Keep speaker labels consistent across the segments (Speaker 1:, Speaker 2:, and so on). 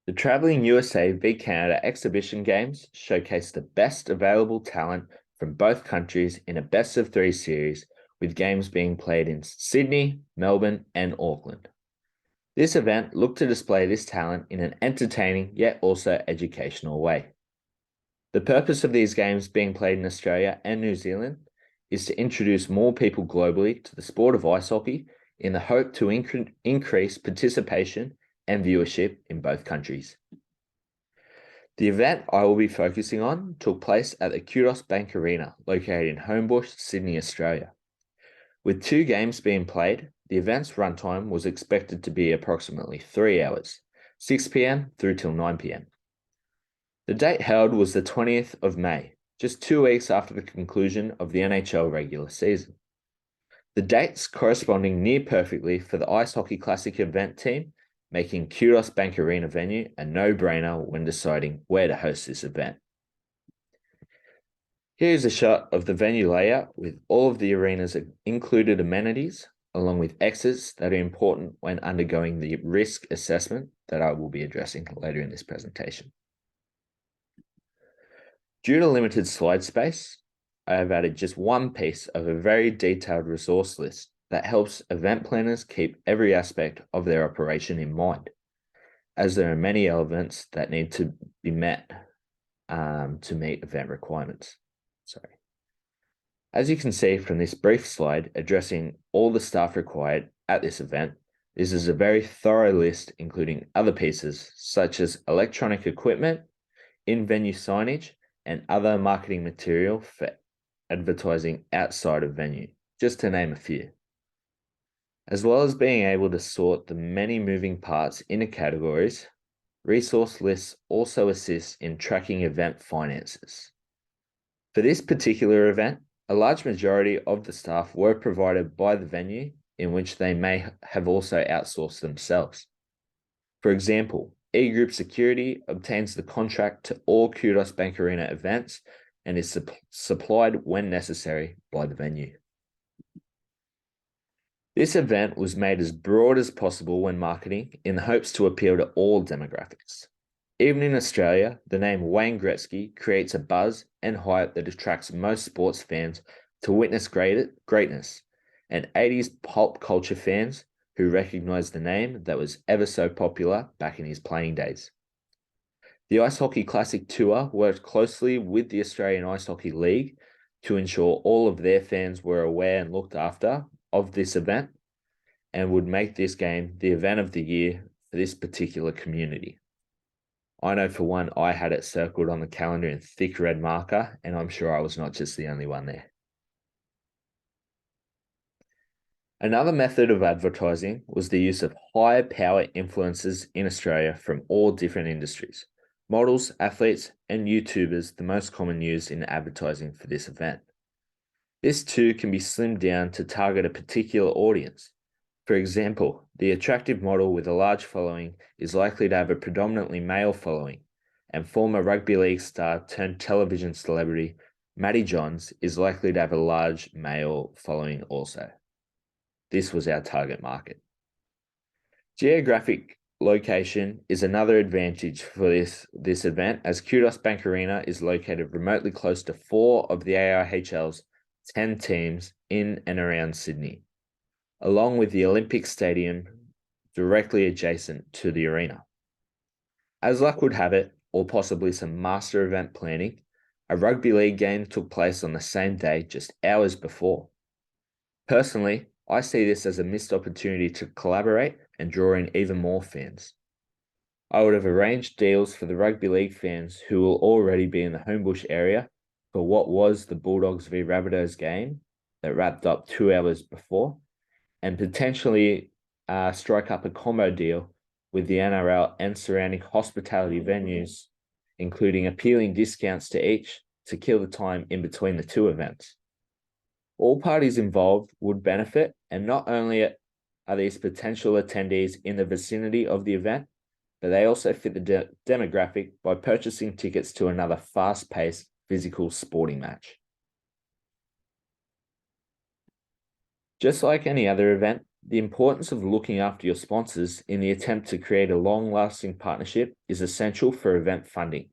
Speaker 1: The Travelling USA v Canada exhibition games showcase the best available talent from both countries in a best-of-3 series, with games being played in Sydney, Melbourne, and Auckland. This event looked to display this talent in an entertaining yet also educational way. The purpose of these games being played in Australia and New Zealand is to introduce more people globally to the sport of ice hockey in the hope to increase participation and viewership in both countries. The event I will be focusing on took place at the Kudos Bank Arena, located in Homebush, Sydney, Australia. With 2 games being played, the event's runtime was expected to be approximately 3 hours, 6 p.m. through till 9 p.m. The date held was the 20th of May, just 2 weeks after the conclusion of the NHL regular season. The dates corresponding near perfectly for the Ice Hockey Classic event team, making Kudos Bank Arena venue a no-brainer when deciding where to host this event. Here's a shot of the venue layout with all of the arena's included amenities, along with exits that are important when undergoing the risk assessment that I will be addressing later in this presentation. Due to limited slide space, I have added just one piece of a very detailed resource list that helps event planners keep every aspect of their operation in mind, as there are many elements that need to be met to meet event requirements. As you can see from this brief slide addressing all the staff required at this event, this is a very thorough list including other pieces such as electronic equipment, in-venue signage, and other marketing material for advertising outside of venue, just to name a few. As well as being able to sort the many moving parts into categories, resource lists also assist in tracking event finances. For this particular event, a large majority of the staff were provided by the venue, in which they may have also outsourced themselves. For example, E-Group Security obtains the contract to all Kudos Bank Arena events and is supplied when necessary by the venue. This event was made as broad as possible when marketing in the hopes to appeal to all demographics. Even in Australia, the name Wayne Gretzky creates a buzz and hype that attracts most sports fans to witness greatness, and 80s pop culture fans who recognise the name that was ever so popular back in his playing days. The Ice Hockey Classic Tour worked closely with the Australian Ice Hockey League to ensure all of their fans were aware and looked after of this event, and would make this game the event of the year for this particular community. I know for one, I had it circled on the calendar in thick red marker, and I'm sure I was not just the only one there. Another method of advertising was the use of high power influencers in Australia from all different industries. Models, athletes, and YouTubers, the most common used in advertising for this event. This too can be slimmed down to target a particular audience. For example, the attractive model with a large following is likely to have a predominantly male following, and former rugby league star turned television celebrity Matty Johns is likely to have a large male following also. This was our target market. Geographic location is another advantage for this event, as Kudos Bank Arena is located remotely close to 4 of the AIHL's 10 teams in and around Sydney, along with the Olympic Stadium directly adjacent to the arena. As luck would have it, or possibly some master event planning, a rugby league game took place on the same day just hours before. Personally, I see this as a missed opportunity to collaborate and draw in even more fans. I would have arranged deals for the rugby league fans who will already be in the Homebush area for what was the Bulldogs v Rabbitohs game that wrapped up 2 hours before, and potentially strike up a combo deal with the NRL and surrounding hospitality venues, including appealing discounts to each to kill the time in between the 2 events. All parties involved would benefit, and not only are these potential attendees in the vicinity of the event, but they also fit the demographic by purchasing tickets to another fast-paced physical sporting match. Just like any other event, the importance of looking after your sponsors in the attempt to create a long-lasting partnership is essential for event funding.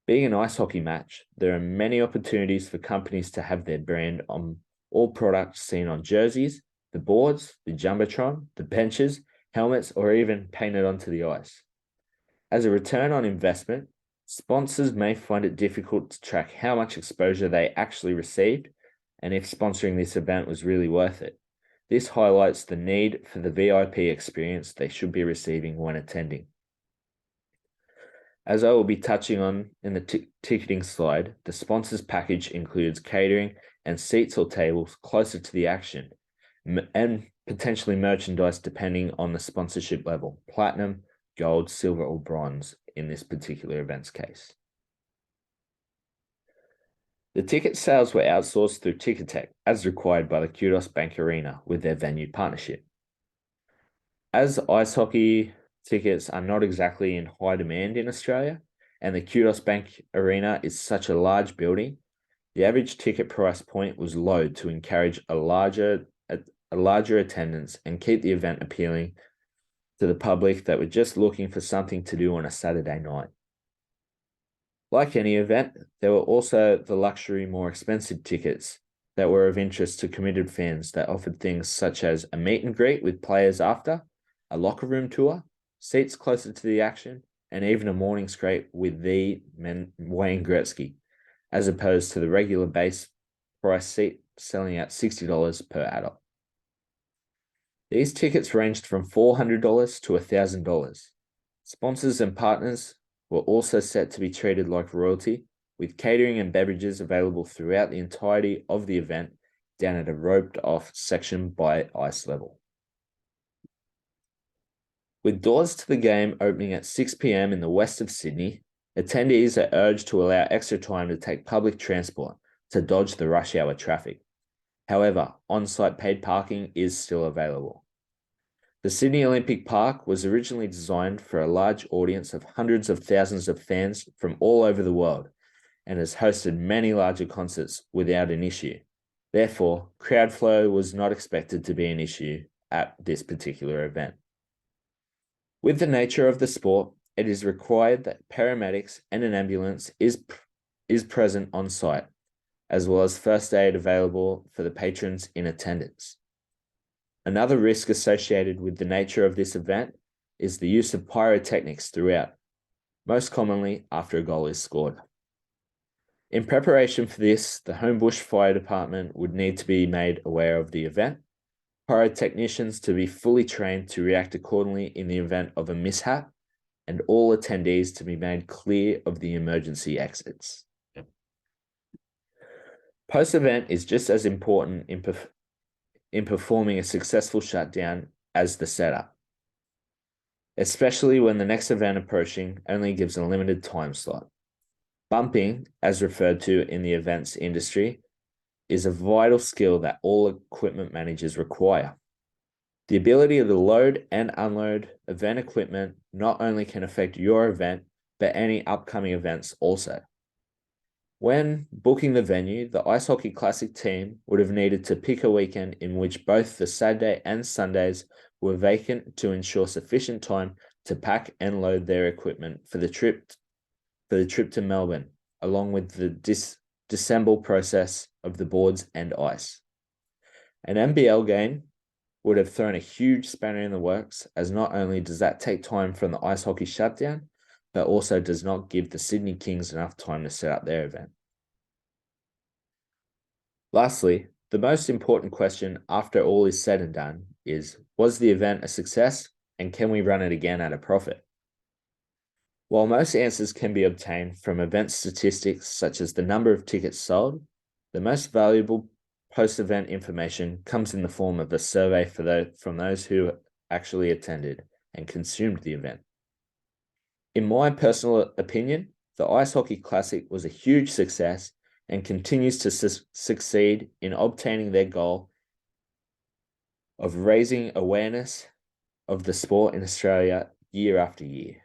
Speaker 1: Being an ice hockey match, there are many opportunities for companies to have their brand on all products seen on jerseys, the boards, the jumbotron, the benches, helmets, or even painted onto the ice. As a return on investment, sponsors may find it difficult to track how much exposure they actually received and if sponsoring this event was really worth it. This highlights the need for the VIP experience they should be receiving when attending. As I will be touching on in the ticketing slide, the sponsors package includes catering and seats or tables closer to the action, and potentially merchandise depending on the sponsorship level, platinum, gold, silver, or bronze in this particular event's case. The ticket sales were outsourced through Ticketek as required by the Kudos Bank Arena with their venue partnership. As ice hockey tickets are not exactly in high demand in Australia, and the Kudos Bank Arena is such a large building, the average ticket price point was low to encourage a larger attendance and keep the event appealing to the public that were just looking for something to do on a Saturday night. Like any event, there were also the luxury, more expensive tickets that were of interest to committed fans that offered things such as a meet and greet with players after, a locker room tour, seats closer to the action, and even a morning scrape with the Wayne Gretzky, as opposed to the regular base price seat selling at $60 per adult. These tickets ranged from $400 to $1,000. Sponsors and partners were also set to be treated like royalty, with catering and beverages available throughout the entirety of the event down at a roped-off section by ice level. With doors to the game opening at 6 p.m. in the west of Sydney, attendees are urged to allow extra time to take public transport to dodge the rush hour traffic. However, on-site paid parking is still available. The Sydney Olympic Park was originally designed for a large audience of hundreds of thousands of fans from all over the world and has hosted many larger concerts without an issue. Therefore, crowd flow was not expected to be an issue at this particular event. With the nature of the sport, it is required that paramedics and an ambulance is present on site, as well as first aid available for the patrons in attendance. Another risk associated with the nature of this event is the use of pyrotechnics throughout, most commonly after a goal is scored. In preparation for this, the Homebush Fire Department would need to be made aware of the event, pyrotechnicians to be fully trained to react accordingly in the event of a mishap, and all attendees to be made clear of the emergency exits. Post-event is just as important in performing a successful shutdown as the setup, especially when the next event approaching only gives a limited time slot. Bumping, as referred to in the events industry, is a vital skill that all equipment managers require. The ability to load and unload event equipment not only can affect your event, but any upcoming events also. When booking the venue, the Ice Hockey Classic team would have needed to pick a weekend in which both the Saturday and Sundays were vacant to ensure sufficient time to pack and load their equipment for the trip to Melbourne, along with the disassemble process of the boards and ice. An NBL game would have thrown a huge spanner in the works, as not only does that take time from the ice hockey shutdown, but also does not give the Sydney Kings enough time to set up their event. Lastly, the most important question after all is said and done is, was the event a success, and can we run it again at a profit? While most answers can be obtained from event statistics such as the number of tickets sold, the most valuable post-event information comes in the form of a survey from those who actually attended and consumed the event. In my personal opinion, the Ice Hockey Classic was a huge success and continues to succeed in obtaining their goal of raising awareness of the sport in Australia year after year.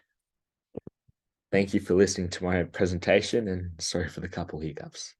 Speaker 1: Thank you for listening to my presentation, and sorry for the couple hiccups.